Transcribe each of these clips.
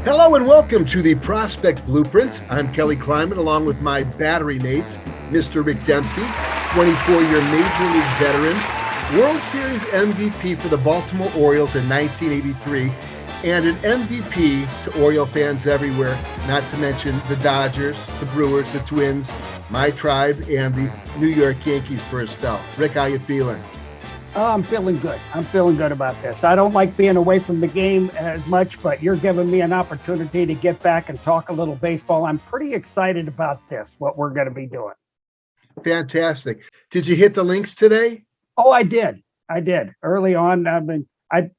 Hello and welcome to the Prospect Blueprint. I'm Kelly Kleinman along with my battery mates, Mr. Rick Dempsey, 24-year Major League veteran, World Series MVP for the Baltimore Orioles in 1983, and an MVP to Oriole fans everywhere, not to mention the Dodgers, the Brewers, the Twins, my tribe, and the New York Yankees for a spell. Rick, how you feeling? Oh, I'm feeling good. I'm feeling good about this. I don't like being away from the game as much, but you're giving me an opportunity to get back and talk a little baseball. I'm pretty excited about this, what we're going to be doing. Fantastic. Did you hit the links today? Oh, I did. Early on. I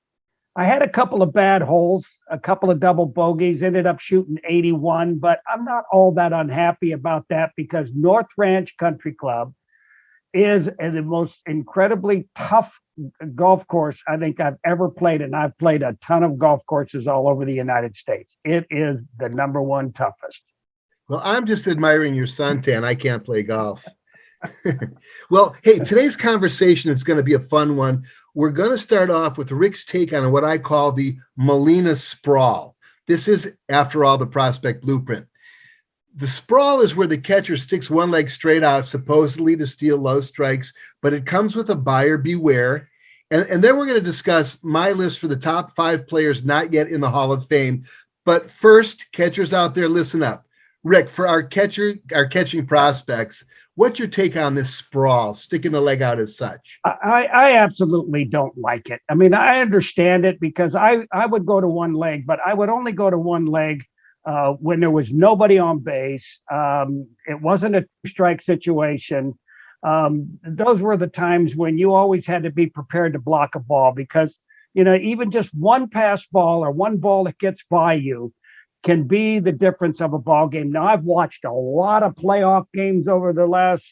had a couple of bad holes, a couple of double bogeys, ended up shooting 81, but I'm not all that unhappy about that because North Ranch Country Club is the most incredibly tough golf course I think I've ever played. And I've played a ton of golf courses all over the United States. It is the number one toughest. Well, I'm just admiring your suntan. I can't play golf. Well, hey, today's conversation is going to be a fun one. We're going to start off with Rick's take on what I call the Molina Sprawl. This is, after all, the Prospect Blueprint. The sprawl is where the catcher sticks one leg straight out, supposedly to steal low strikes, but it comes with a buyer beware. And then we're going to discuss my list for the top 5 players not yet in the Hall of Fame. But first, catchers out there, listen up. Rick, for our catching prospects, what's your take on this sprawl, sticking the leg out as such? I absolutely don't like it. I mean, I understand it because I would go to one leg, but I would only go to one leg when there was nobody on base. It wasn't a strike situation. Those were the times when you always had to be prepared to block a ball because, even just one pass ball or one ball that gets by you can be the difference of a ball game. Now, I've watched a lot of playoff games over the last,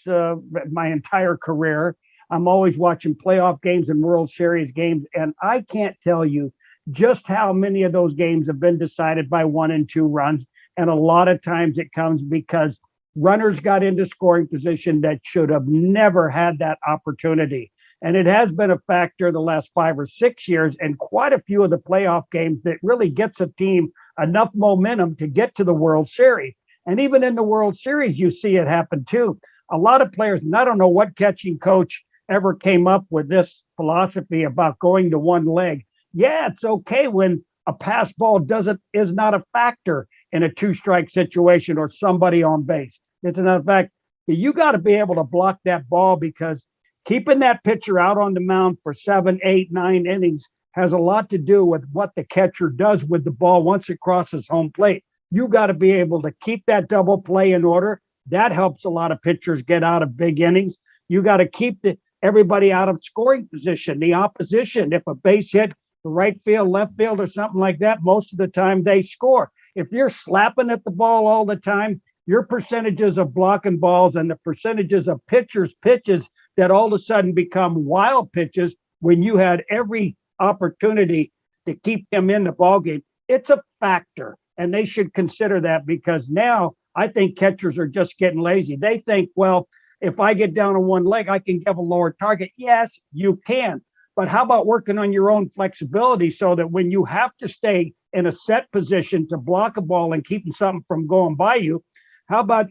my entire career. I'm always watching playoff games and World Series games, and I can't tell you just how many of those games have been decided by 1 and 2 runs. And a lot of times it comes because runners got into scoring position that should have never had that opportunity. And it has been a factor the last 5 or 6 years and quite a few of the playoff games that really gets a team enough momentum to get to the World Series. And even in the World Series, you see it happen too. A lot of players, and I don't know what catching coach ever came up with this philosophy about going to one leg. Yeah, it's okay when a pass ball is not a factor in a 2-strike situation or somebody on base. It's not a fact. You got to be able to block that ball because keeping that pitcher out on the mound for 7, 8, 9 innings has a lot to do with what the catcher does with the ball once it crosses home plate. You got to be able to keep that double play in order. That helps a lot of pitchers get out of big innings. You got to keep everybody out of scoring position, the opposition. If a base hit, the right field, left field, or something like that, most of the time they score. If you're slapping at the ball all the time, your percentages of blocking balls and the percentages of pitchers' pitches that all of a sudden become wild pitches when you had every opportunity to keep them in the ballgame, it's a factor. And they should consider that because now I think catchers are just getting lazy. They think, well, if I get down on one leg, I can give a lower target. Yes, you can. But how about working on your own flexibility so that when you have to stay in a set position to block a ball and keeping something from going by you, how about,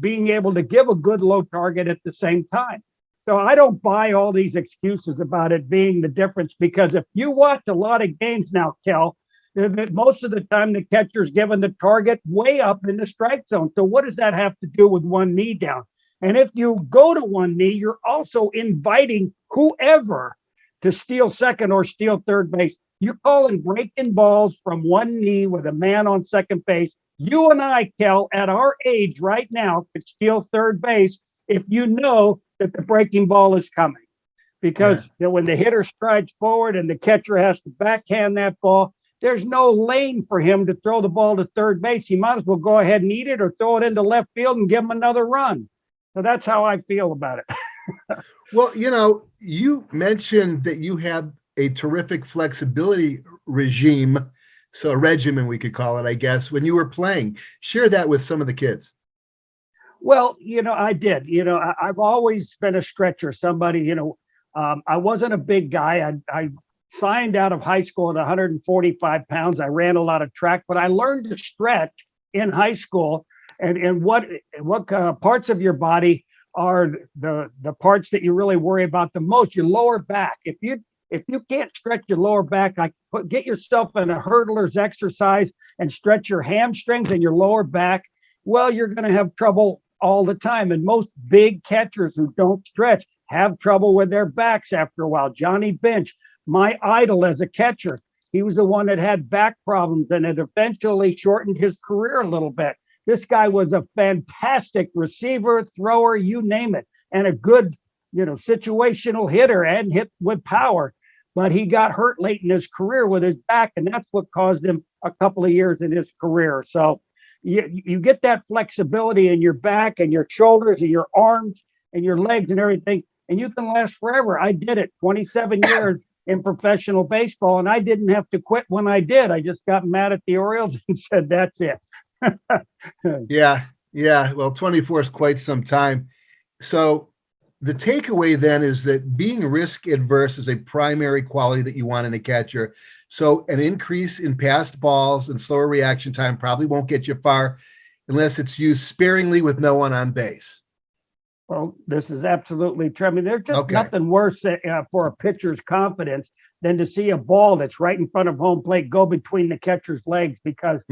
being able to give a good low target at the same time? So I don't buy all these excuses about it being the difference because if you watch a lot of games now, Kel, most of the time the catcher's giving the target way up in the strike zone. So what does that have to do with one knee down? And if you go to one knee, you're also inviting whoever to steal second or steal third base. You call in breaking balls from one knee with a man on second base. You and I, Kel, at our age right now, could steal third base if you know that the breaking ball is coming. Because when the hitter strides forward and the catcher has to backhand that ball, there's no lane for him to throw the ball to third base. He might as well go ahead and eat it or throw it into left field and give him another run. So that's how I feel about it. Well, you mentioned that you had a terrific flexibility regime, so a regimen we could call it, I guess, when you were playing. Share that with some of the kids. Well, I did. I've always been a stretcher. Somebody, I wasn't a big guy. I signed out of high school at 145 pounds. I ran a lot of track, but I learned to stretch in high school. And what parts of your body are the parts that you really worry about the most? Your lower back. If you can't stretch your lower back, get yourself in a hurdler's exercise and stretch your hamstrings and your lower back. Well, you're going to have trouble all the time. And most big catchers who don't stretch have trouble with their backs after a while. Johnny Bench, my idol as a catcher, he was the one that had back problems, and it eventually shortened his career a little bit. This guy was a fantastic receiver, thrower, you name it, and a good, situational hitter and hit with power. But he got hurt late in his career with his back, and that's what caused him a couple of years in his career. So you get that flexibility in your back and your shoulders and your arms and your legs and everything, and you can last forever. I did it 27 years in professional baseball, and I didn't have to quit when I did. I just got mad at the Orioles and said, that's it. Yeah. Well, 24 is quite some time. So the takeaway then is that being risk adverse is a primary quality that you want in a catcher. So an increase in passed balls and slower reaction time probably won't get you far unless it's used sparingly with no one on base. Well, this is absolutely true. I mean, there's just nothing worse for a pitcher's confidence than to see a ball that's right in front of home plate go between the catcher's legs because,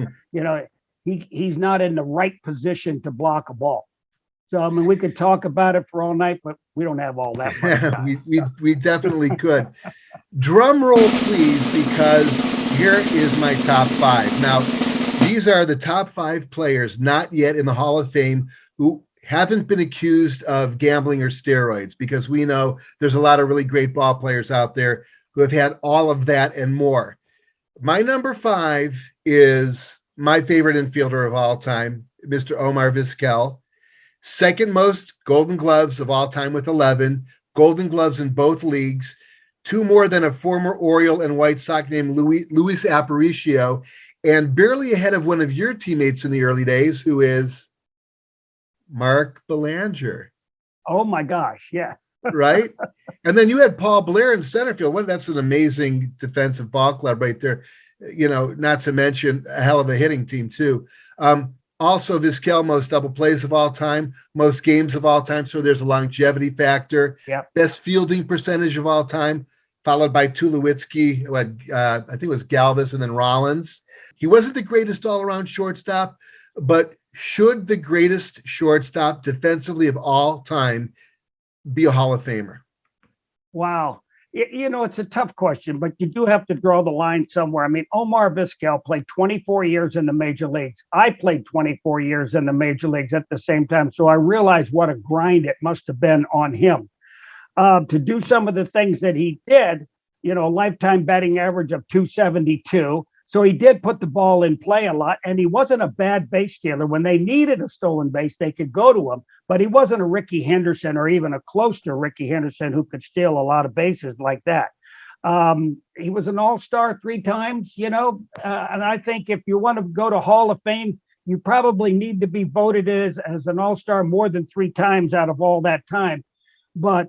he's not in the right position to block a ball. So, I mean, we could talk about it for all night, but we don't have all that much time. We definitely could. Drum roll, please, because here is my top 5. Now, these are the top 5 players not yet in the Hall of Fame who haven't been accused of gambling or steroids, because we know there's a lot of really great ball players out there who have had all of that and more. My number 5 is my favorite infielder of all time, Mr. Omar Vizquel. Second most Golden Gloves of all time with 11, Golden Gloves in both leagues, 2 more than a former Oriole and White Sox named Luis Aparicio, and barely ahead of one of your teammates in the early days, who is Mark Belanger. Oh my gosh, yeah. Right? And then you had Paul Blair in center field. Well, that's an amazing defensive ball club right there. Not to mention a hell of a hitting team too. Also, Vizquel, most double plays of all time, most games of all time. So there's a longevity factor. Yep. Best fielding percentage of all time, followed by Tulowitzki, I think it was Galvis, and then Rollins. He wasn't the greatest all-around shortstop, but should the greatest shortstop defensively of all time be a Hall of Famer? Wow. It's a tough question, but you do have to draw the line somewhere. I mean, Omar Vizquel played 24 years in the major leagues. I played 24 years in the major leagues at the same time. So I realized what a grind it must have been on him to do some of the things that he did, lifetime batting average of 272. So he did put the ball in play a lot, and he wasn't a bad base stealer. When they needed a stolen base, they could go to him, but he wasn't a Ricky Henderson or even a close to Ricky Henderson who could steal a lot of bases like that. He was an all-star 3 times, and I think if you want to go to Hall of Fame, you probably need to be voted as an all-star more than 3 times out of all that time. But,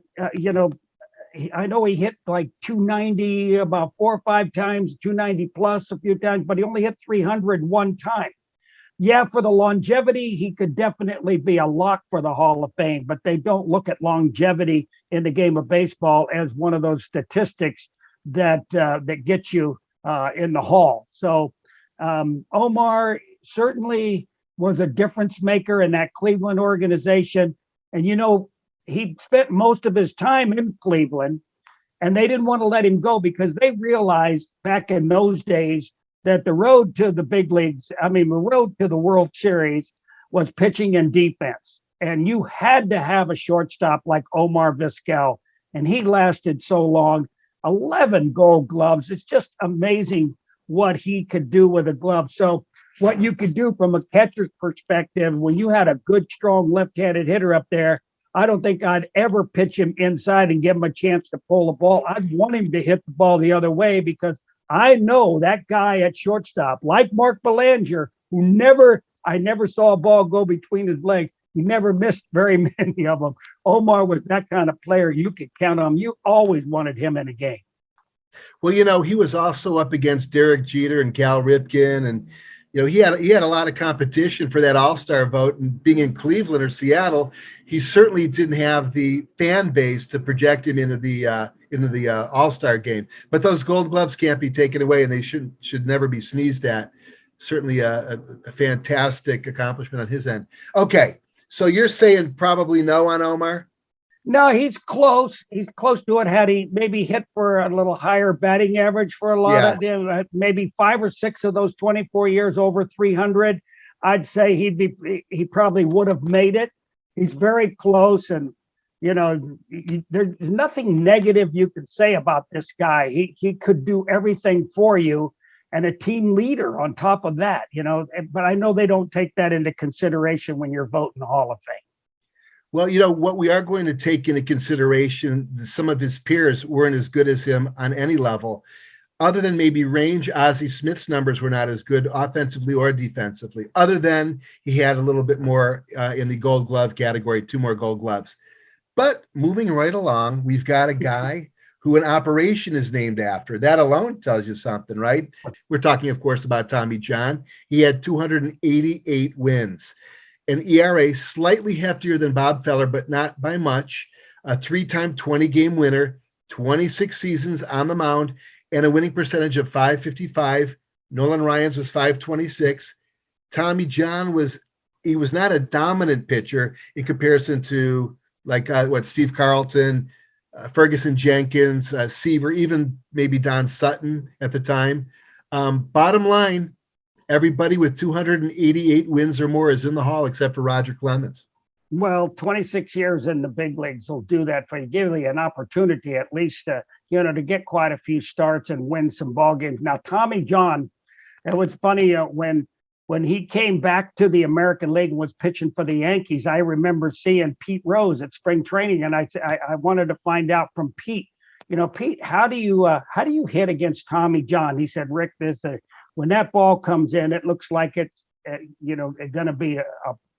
I know he hit like 290 about 4 or 5 times, 290 plus a few times, but he only hit 300 one time. Yeah, for the longevity, he could definitely be a lock for the Hall of Fame, but they don't look at longevity in the game of baseball as one of those statistics that gets you in the Hall. So Omar certainly was a difference maker in that Cleveland organization. And, he spent most of his time in Cleveland, and they didn't want to let him go because they realized back in those days that the road to the big leagues, the road to the World Series was pitching and defense. And you had to have a shortstop like Omar Vizquel, and he lasted so long. 11 Gold Gloves. It's just amazing what he could do with a glove. So what you could do from a catcher's perspective, when you had a good, strong left-handed hitter up there, I don't think I'd ever pitch him inside and give him a chance to pull the ball. I'd want him to hit the ball the other way because I know that guy at shortstop, like Mark Belanger, I never saw a ball go between his legs. He never missed very many of them. Omar was that kind of player you could count on. You always wanted him in a game. Well, he was also up against Derek Jeter and Cal Ripken, and he had a lot of competition for that All-Star vote. And being in Cleveland or Seattle, he certainly didn't have the fan base to project him into the All-Star game. But those Gold Gloves can't be taken away, and they should never be sneezed at. Certainly a fantastic accomplishment on his end. Okay, so you're saying probably no on Omar? No, he's close. He's close to it. Had he maybe hit for a little higher batting average for a lot of them, maybe 5 or 6 of those 24 years over 300, I'd say he probably would have made it. He's very close, and there's nothing negative you could say about this guy. He could do everything for you, and a team leader on top of that. But I know they don't take that into consideration when you're voting the Hall of Fame. Well, what we are going to take into consideration, some of his peers weren't as good as him on any level. Other than maybe range, Ozzie Smith's numbers were not as good offensively or defensively, other than he had a little bit more in the Gold Glove category, 2 more Gold Gloves. But moving right along, we've got a guy who an operation is named after. That alone tells you something, right? We're talking, of course, about Tommy John. He had 288 wins. An ERA slightly heftier than Bob Feller, but not by much. A 3-time 20-game winner, 26 seasons on the mound, and a winning percentage of .555. Nolan Ryan's was .526. Tommy John was not a dominant pitcher in comparison to Steve Carlton, Ferguson Jenkins, Seaver, even maybe Don Sutton at the time. Bottom line, everybody with 288 wins or more is in the Hall except for Roger Clemens. Well, 26 years in the big leagues will do that for you. Give you an opportunity at least to get quite a few starts and win some ball games. Now, Tommy John, it was funny when he came back to the American League and was pitching for the Yankees. I remember seeing Pete Rose at spring training, and I wanted to find out from Pete. Pete, how do you hit against Tommy John? He said, Rick, when that ball comes in, it looks like it's going to be a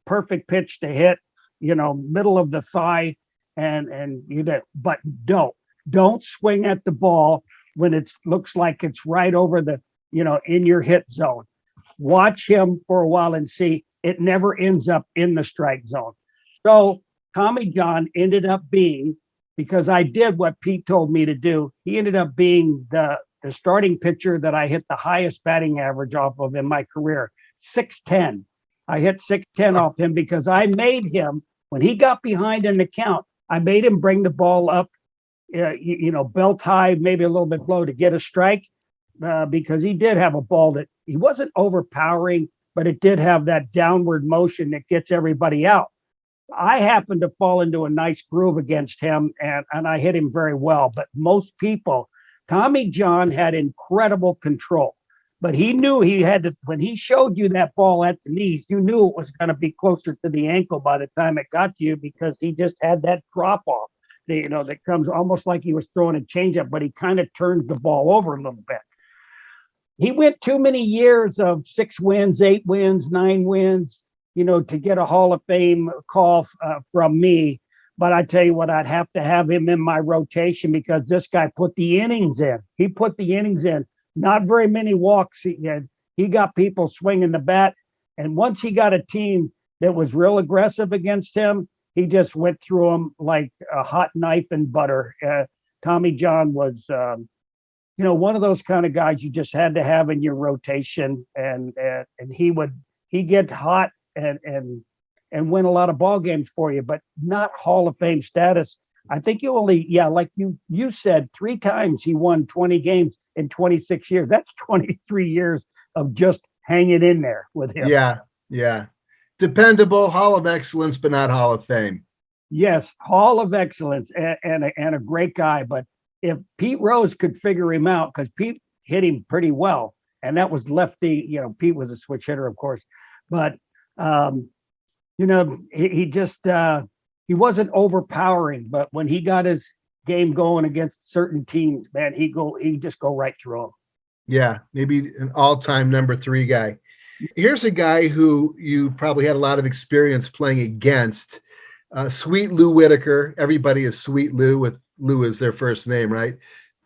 perfect pitch to hit, middle of the thigh, but don't swing at the ball when it looks like it's right over the in your hit zone. Watch him for a while and see. It never ends up in the strike zone. So Tommy John ended up being, because I did what Pete told me to do, he ended up being the starting pitcher that I hit the highest batting average off of in my career, 610. I hit 610 off him because I made him, when he got behind in the count, I made him bring the ball up, belt high, maybe a little bit low to get a strike, because he did have a ball that he wasn't overpowering, but it did have that downward motion that gets everybody out. I happened to fall into a nice groove against him, and I hit him very well. But most people, Tommy John had incredible control, but he knew he had to, when he showed you that ball at the knees, you knew it was going to be closer to the ankle by the time it got to you, because he just had that drop off, that comes almost like he was throwing a changeup, but he kind of turns the ball over a little bit. He went too many years of 6 wins, 8 wins, 9 wins, to get a Hall of Fame call from me. But I tell you what, I'd have to have him in my rotation, because this guy put the innings in. He put the innings in. Not very many walks. He got people swinging the bat. And once he got a team that was real aggressive against him, he just went through them like a hot knife in butter. Tommy John was, one of those kind of guys you just had to have in your rotation. And he'd get hot and win a lot of ball games for you, but not Hall of Fame status. I think you only, like you said, 3 times he won 20 games in 26 years. That's 23 years of just hanging in there with him. Yeah. Dependable, Hall of Excellence, but not Hall of Fame. Yes, Hall of Excellence and a great guy. But if Pete Rose could figure him out, because Pete hit him pretty well, and that was lefty, Pete was a switch hitter, of course, but he just he wasn't overpowering, but when he got his game going against certain teams, man, he just go right through them. Yeah, maybe an all-time number 3 guy. Here's a guy who you probably had a lot of experience playing against. Sweet Lou Whitaker. Everybody is Sweet Lou, with Lou as their first name, right?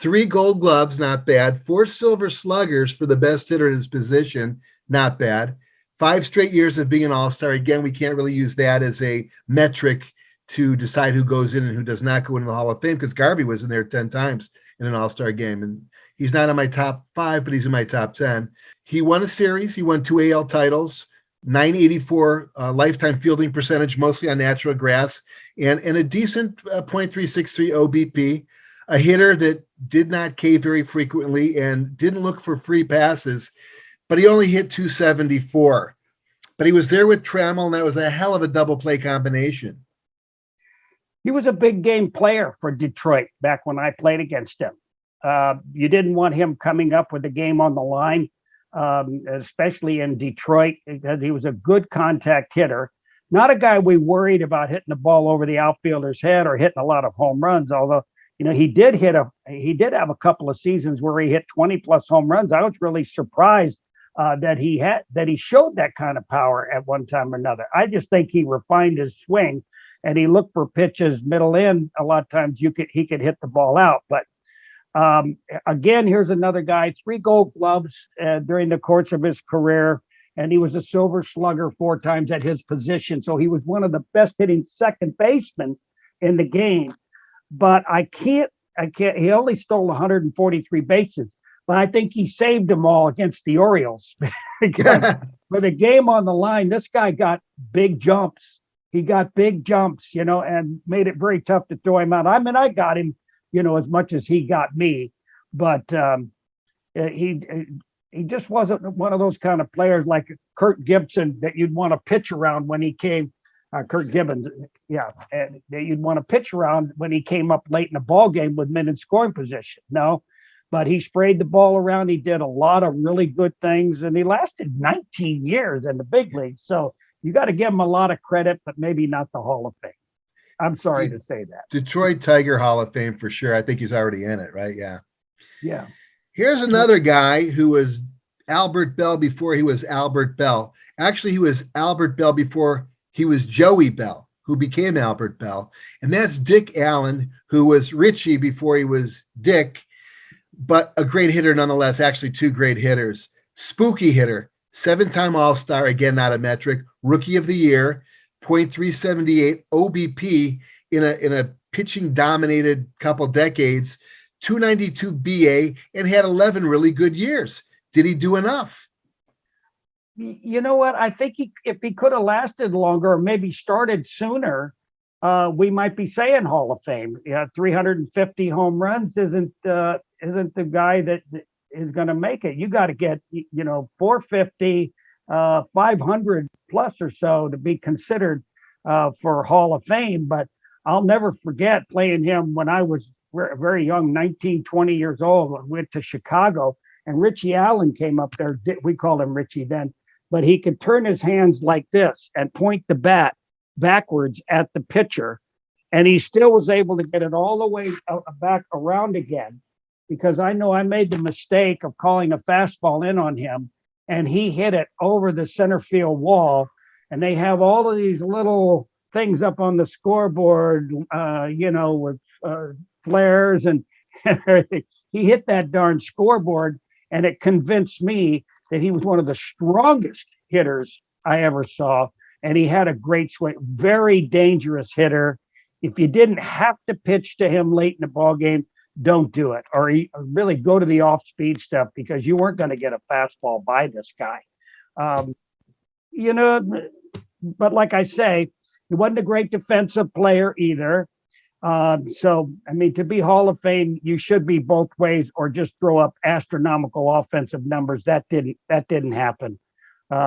3 Gold Gloves, not bad. 4 Silver Sluggers for the best hitter at his position, not bad. 5 straight years of being an All-Star. Again, we can't really use that as a metric to decide who goes in and who does not go into the Hall of Fame, because Garvey was in there 10 times in an All-Star game. And he's not in my top 5, but he's in my top 10. He won a series. He won 2 AL titles, 984 lifetime fielding percentage, mostly on natural grass, and a decent .363 OBP, a hitter that did not K very frequently and didn't look for free passes, but he only hit 274. But he was there with Trammell, and that was a hell of a double play combination. He was a big game player for Detroit back when I played against him. You didn't want him coming up with the game on the line, especially in Detroit, because he was a good contact hitter. Not a guy we worried about hitting the ball over the outfielder's head or hitting a lot of home runs, although he did have a couple of seasons where he hit 20 plus home runs. I was really surprised that he showed that kind of power at one time or another. I just think he refined his swing and he looked for pitches middle in. A lot of times he could hit the ball out. But again, here's another guy, 3 Gold Gloves during the course of his career, and he was a Silver Slugger 4 times at his position. So he was one of the best hitting second basemen in the game. But I can't, he only stole 143 bases, but I think he saved them all against the Orioles. Because for the game on the line, this guy got big jumps. He got big jumps, and made it very tough to throw him out. I mean, I got him, as much as he got me, but he just wasn't one of those kind of players like Kurt Gibson that you'd want to pitch around when he came. Kurt Gibbons, and that you'd want to pitch around when he came up late in the ball game with men in scoring position. No, but he sprayed the ball around. He did a lot of really good things, and he lasted 19 years in the big leagues. So you got to give him a lot of credit, but maybe not the Hall of Fame. I'm sorry to say that. Detroit Tiger Hall of Fame for sure. I think he's already in it, right? Yeah. Yeah. Here's another guy who was Albert Bell before he was Albert Bell. Actually, he was Albert Bell before he was Joey Bell, who became Albert Bell. And that's Dick Allen, who was Richie before he was Dick, but a great hitter nonetheless, actually 2 great hitters. Spooky hitter, 7-time All-Star, again, not a metric, Rookie of the Year, .378 OBP in a pitching dominated couple decades, 292 BA, and had 11 really good years. Did he do enough? You know what? I think if he could have lasted longer or maybe started sooner, we might be saying Hall of Fame. 350 home runs isn't the guy that is going to make it. You got to get 450, 500 plus or so to be considered for Hall of Fame. But I'll never forget playing him when I was very young, 19, 20 years old. I went to Chicago, and Richie Allen came up there. We called him Richie then. But he could turn his hands like this and point the bat backwards at the pitcher. And he still was able to get it all the way back around again, because I know I made the mistake of calling a fastball in on him, and he hit it over the center field wall. And they have all of these little things up on the scoreboard, with flares and everything. He hit that darn scoreboard, and it convinced me that he was one of the strongest hitters I ever saw. And he had a great swing, very dangerous hitter. If you didn't have to pitch to him late in the ball game, don't do it, or really go to the off-speed stuff, because you weren't going to get a fastball by this guy. But like I say, he wasn't a great defensive player either. So, I mean, to be Hall of Fame, you should be both ways, or just throw up astronomical offensive numbers. That didn't happen.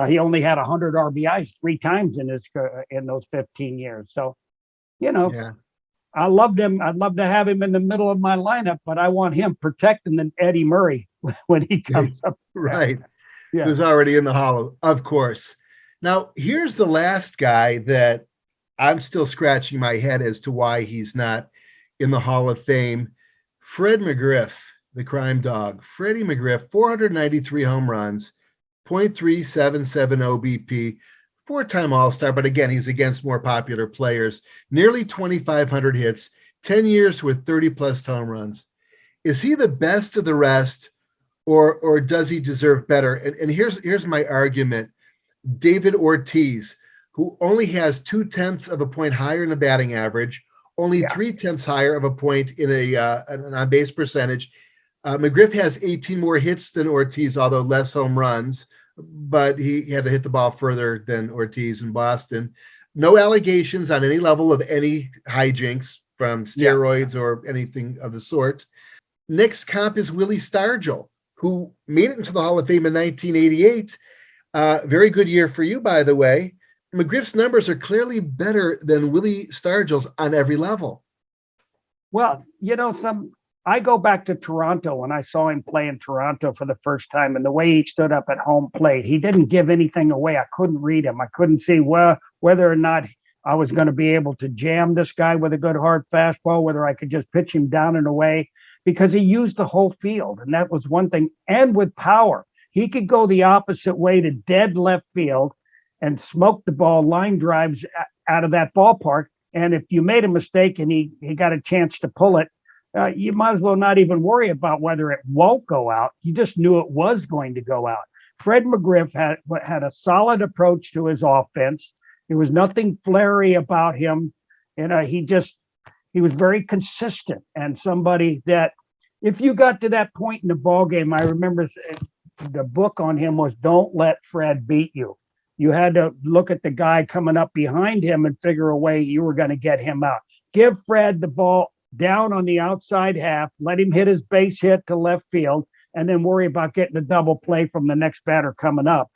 He only had 100 RBIs 3 times in those 15 years. So, Yeah. I loved him. I'd love to have him in the middle of my lineup, but I want him protecting Eddie Murray when he comes up. Right. Yeah. Who's already in the Hall of course. Now, here's the last guy that I'm still scratching my head as to why he's not in the Hall of Fame. Fred McGriff, the crime dog. Freddie McGriff, 493 home runs, .377 OBP, 4-time All-Star, but again, he's against more popular players. Nearly 2,500 hits, 10 years with 30-plus home runs. Is he the best of the rest, or does he deserve better? And here's my argument. David Ortiz, who only has 0.2 of a point higher in the batting average, only 0.3 higher of a point in an on-base percentage. Mcgriff has 18 more hits than Ortiz, although less home runs, but he had to hit the ball further than Ortiz in Boston. No allegations on any level of any hijinks from steroids or anything of the sort. Next comp is Willie Stargell, who made it into the Hall of Fame in 1988. Very good year for you, by the way. Mcgriff's numbers are clearly better than Willie Stargell's on every level. Well, I go back to Toronto when I saw him play in Toronto for the first time, and the way he stood up at home plate, he didn't give anything away. I couldn't read him. I couldn't see whether or not I was going to be able to jam this guy with a good hard fastball, whether I could just pitch him down and away, because he used the whole field. And that was one thing. And with power, he could go the opposite way to dead left field and smoke the ball, line drives out of that ballpark. And if you made a mistake and he got a chance to pull it, you might as well not even worry about whether it won't go out. You just knew it was going to go out. Fred Mcgriff had a solid approach to his offense. There was nothing flary about him. He was very consistent, and somebody that if you got to that point in the ball game, I remember the book on him was "Don't Let Fred Beat You." You had to look at the guy coming up behind him and figure a way you were going to get him out. Give Fred the ball down on the outside half, let him hit his base hit to left field, and then worry about getting a double play from the next batter coming up.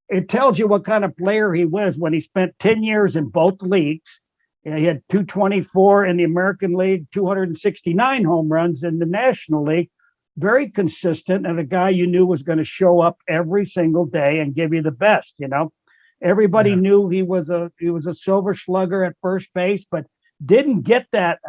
It tells you what kind of player he was when he spent 10 years in both leagues. He had 224 in the American League, 269 home runs in the National League. Very consistent, and a guy you knew was going to show up every single day and give you the best. Everybody knew he was a silver slugger at first base, but didn't get that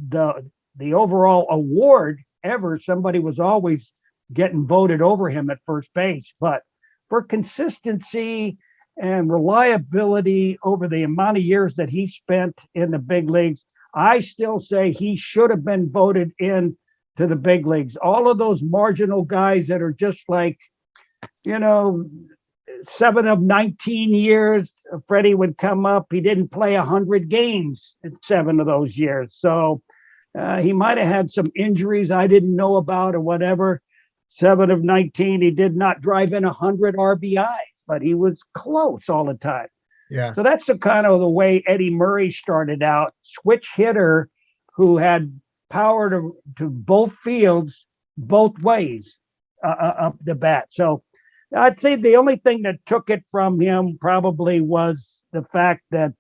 the overall award ever. Somebody was always getting voted over him at first base, but for consistency and reliability over the amount of years that he spent in the big leagues, I still say he should have been voted in to the big leagues. All of those marginal guys that are just like, 7 of 19 years, Freddie would come up. He didn't play 100 games in 7 of those years. So he might have had some injuries I didn't know about or whatever. 7 of 19, he did not drive in 100 RBIs, but he was close all the time. Yeah. So that's the kind of the way Eddie Murray started out, switch hitter who had power to both fields, both ways up the bat. So I'd say the only thing that took it from him probably was the fact that,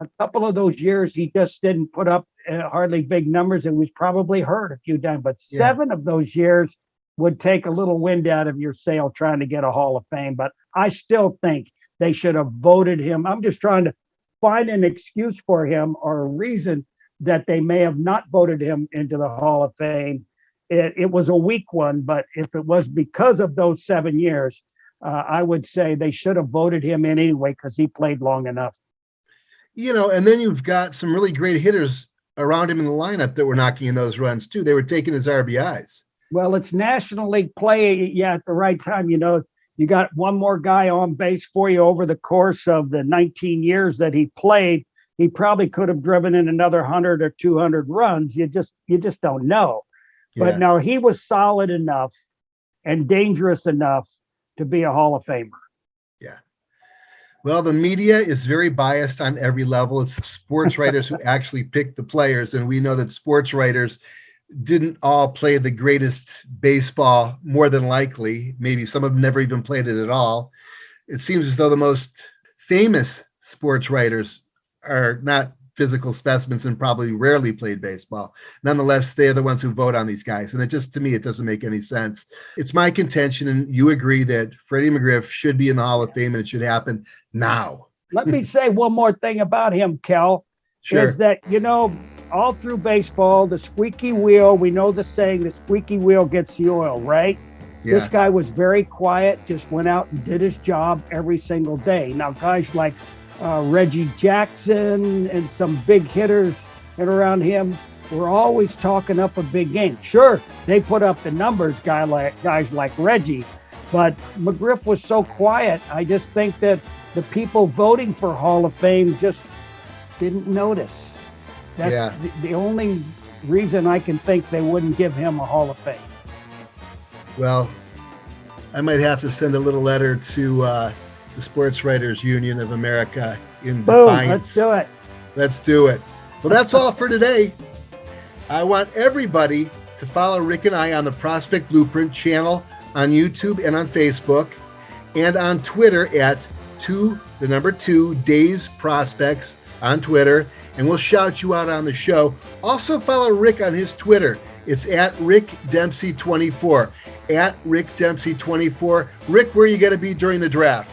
a couple of those years he just didn't put up hardly big numbers and was probably hurt a few times. But 7 of those years would take a little wind out of your sail trying to get a Hall of Fame. But I still think they should have voted him. I'm just trying to find an excuse for him or a reason that they may have not voted him into the Hall of Fame. It was a weak one, but if it was because of those 7 years, I would say they should have voted him in anyway because he played long enough. And then you've got some really great hitters around him in the lineup that were knocking in those runs too. They were taking his RBIs. Well, it's National League play, at the right time. You got one more guy on base for you over the course of the 19 years that he played. He probably could have driven in another 100 or 200 runs. You just don't know. But no, he was solid enough and dangerous enough to be a Hall of Famer. Yeah. Well, the media is very biased on every level. It's the sports writers who actually pick the players. And we know that sports writers didn't all play the greatest baseball, more than likely. Maybe some of them never even played it at all. It seems as though the most famous sports writers are not physical specimens and probably rarely played baseball. Nonetheless, they're the ones who vote on these guys. And to me, it doesn't make any sense. It's my contention, and you agree, that Freddie Mcgriff should be in the Hall of Fame and it should happen now. Let me say one more thing about him, Kel. Sure. Is that, all through baseball, the squeaky wheel, we know the saying, the squeaky wheel gets the oil, right? Yeah. This guy was very quiet, just went out and did his job every single day. Now, guys like Reggie Jackson and some big hitters and around him were always talking up a big game. Sure, they put up the numbers, guys like Reggie, but Mcgriff was so quiet. I just think that the people voting for Hall of Fame just didn't notice. That's the only reason I can think they wouldn't give him a Hall of Fame. Well, I might have to send a little letter to the Sports Writers Union of America in Boom, defiance. let's do it. Let's do it. Well, that's all for today. I want everybody to follow Rick and I on the Prospect Blueprint channel on YouTube and on Facebook, and on Twitter at 2 Days Prospects on Twitter, and we'll shout you out on the show. Also follow Rick on his Twitter. It's at Rick Dempsey 24. At Rick Dempsey 24. Rick, where are you going to be during the draft?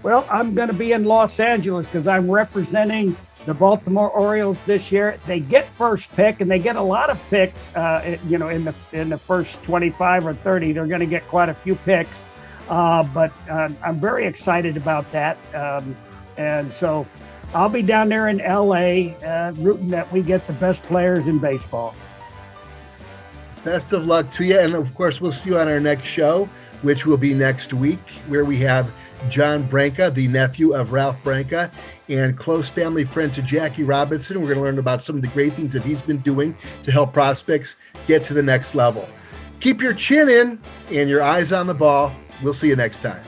Well, I'm going to be in Los Angeles because I'm representing the Baltimore Orioles this year. They get first pick, and they get a lot of picks. In the first 25 or 30, they're going to get quite a few picks. But I'm very excited about that, and so I'll be down there in LA, rooting that we get the best players in baseball. Best of luck to you, and of course, we'll see you on our next show, which will be next week, where we have John Branca, the nephew of Ralph Branca, and close family friend to Jackie Robinson. We're going to learn about some of the great things that he's been doing to help prospects get to the next level. Keep your chin in and your eyes on the ball. We'll see you next time.